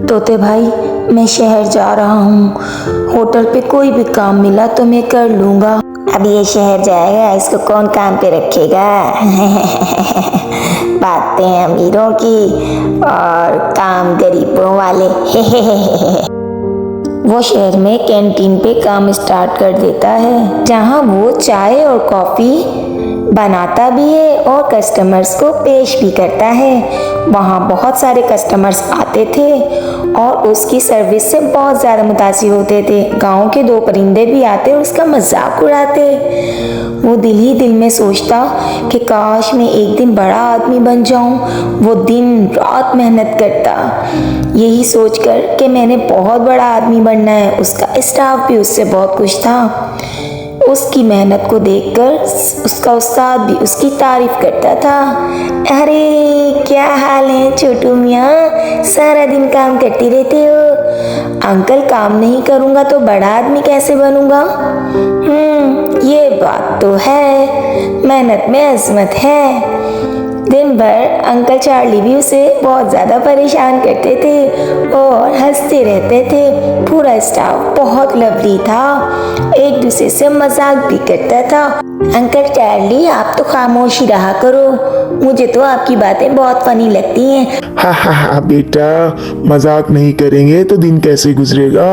तोते भाई, मैं शहर जा रहा हूँ। होटल पे कोई भी काम मिला तो मैं कर लूँगा। अब ये शहर जाएगा, इसको कौन काम पे रखेगा? बातें अमीरों की और काम गरीबों वाले। वो शहर में कैंटीन पे काम स्टार्ट कर देता है, जहाँ वो चाय और कॉफ़ी बनाता भी है और कस्टमर्स को पेश भी करता है। वहाँ बहुत सारे कस्टमर्स आते थे और उसकी सर्विस से बहुत ज़्यादा मुतासिर होते थे। गांव के 2 परिंदे भी आते और उसका मजाक उड़ाते। वो दिल ही दिल में सोचता कि काश मैं एक दिन बड़ा आदमी बन जाऊं। वो दिन रात मेहनत करता, यही सोचकर कि मैंने बहुत बड़ा आदमी बनना है। उसका स्टाफ भी उससे बहुत खुश था। उसकी मेहनत को देखकर उसका उस्ताद भी उसकी तारीफ करता था। अरे क्या हाल है छोटू मियाँ, सारा दिन काम करती रहते हो। अंकल, काम नहीं करूँगा तो बड़ा आदमी कैसे बनूँगा? ये बात तो है, मेहनत में अजमत है। दिन भर अंकल चार्ली भी उसे बहुत ज़्यादा परेशान करते थे और हंसते रहते थे। पूरा स्टाफ बहुत लवली था, एक दूसरे से मजाक भी करता था। अंकल चार्ली, आप तो खामोश ही रहा करो, मुझे तो आपकी बातें बहुत फनी लगती हैं। हा बेटा, मजाक नहीं करेंगे तो दिन कैसे गुजरेगा।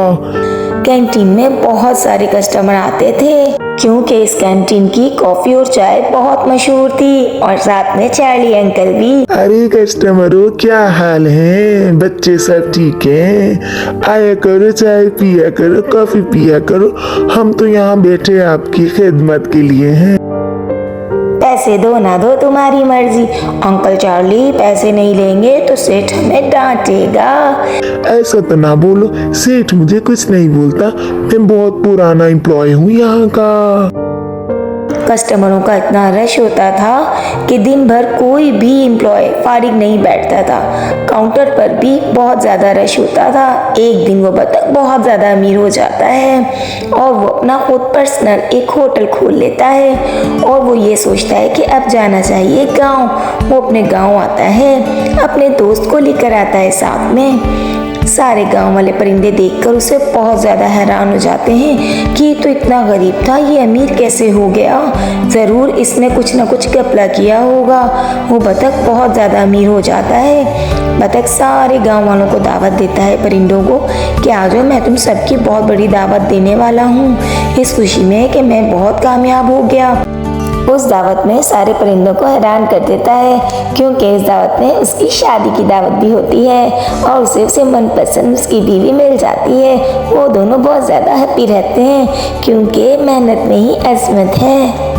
कैंटीन में बहुत सारे कस्टमर आते थे क्योंकि इस कैंटीन की कॉफी और चाय बहुत मशहूर थी, और साथ में चार्ली अंकल भी। अरे कस्टमरों, क्या हाल है? बच्चे सब ठीक हैं? आया करो, चाय पिया करो, कॉफी पिया करो। हम तो यहाँ बैठे आपकी खिदमत के लिए हैं। पैसे दो ना दो तुम्हारी मर्जी। अंकल चार्ली, पैसे नहीं लेंगे तो सेठ हमें डांटेगा। ऐसा तो ना बोलो, सेठ मुझे कुछ नहीं बोलता। मैं बहुत पुराना एम्प्लॉय हूँ यहाँ का। कस्टमरों का इतना रश होता था कि दिन भर कोई भी एम्प्लॉय फारिग नहीं बैठता था। काउंटर पर भी बहुत ज़्यादा रश होता था। एक दिन वो बतख बहुत ज़्यादा अमीर हो जाता है और वो अपना खुद पर्सनल एक होटल खोल लेता है और वो ये सोचता है कि अब जाना चाहिए गांव। वो अपने गांव आता है, अपने दोस्त को लेकर आता है साथ में। सारे गांव वाले परिंदे देखकर उसे बहुत ज़्यादा हैरान हो जाते हैं कि ये तो इतना गरीब था, ये अमीर कैसे हो गया? ज़रूर इसने कुछ ना कुछ घपला किया होगा। वो बतख बहुत ज़्यादा अमीर हो जाता है। बतख सारे गांव वालों को दावत देता है, परिंदों को, कि आ जाओ, मैं तुम सबकी बहुत बड़ी दावत देने वाला हूँ, इस खुशी में कि मैं बहुत कामयाब हो गया। उस दावत में सारे परिंदों को हैरान कर देता है क्योंकि इस दावत में उसकी शादी की दावत भी होती है और उसे मनपसंद उसकी बीवी मिल जाती है। वो दोनों बहुत ज़्यादा हैप्पी रहते हैं क्योंकि मेहनत में ही अजमत है।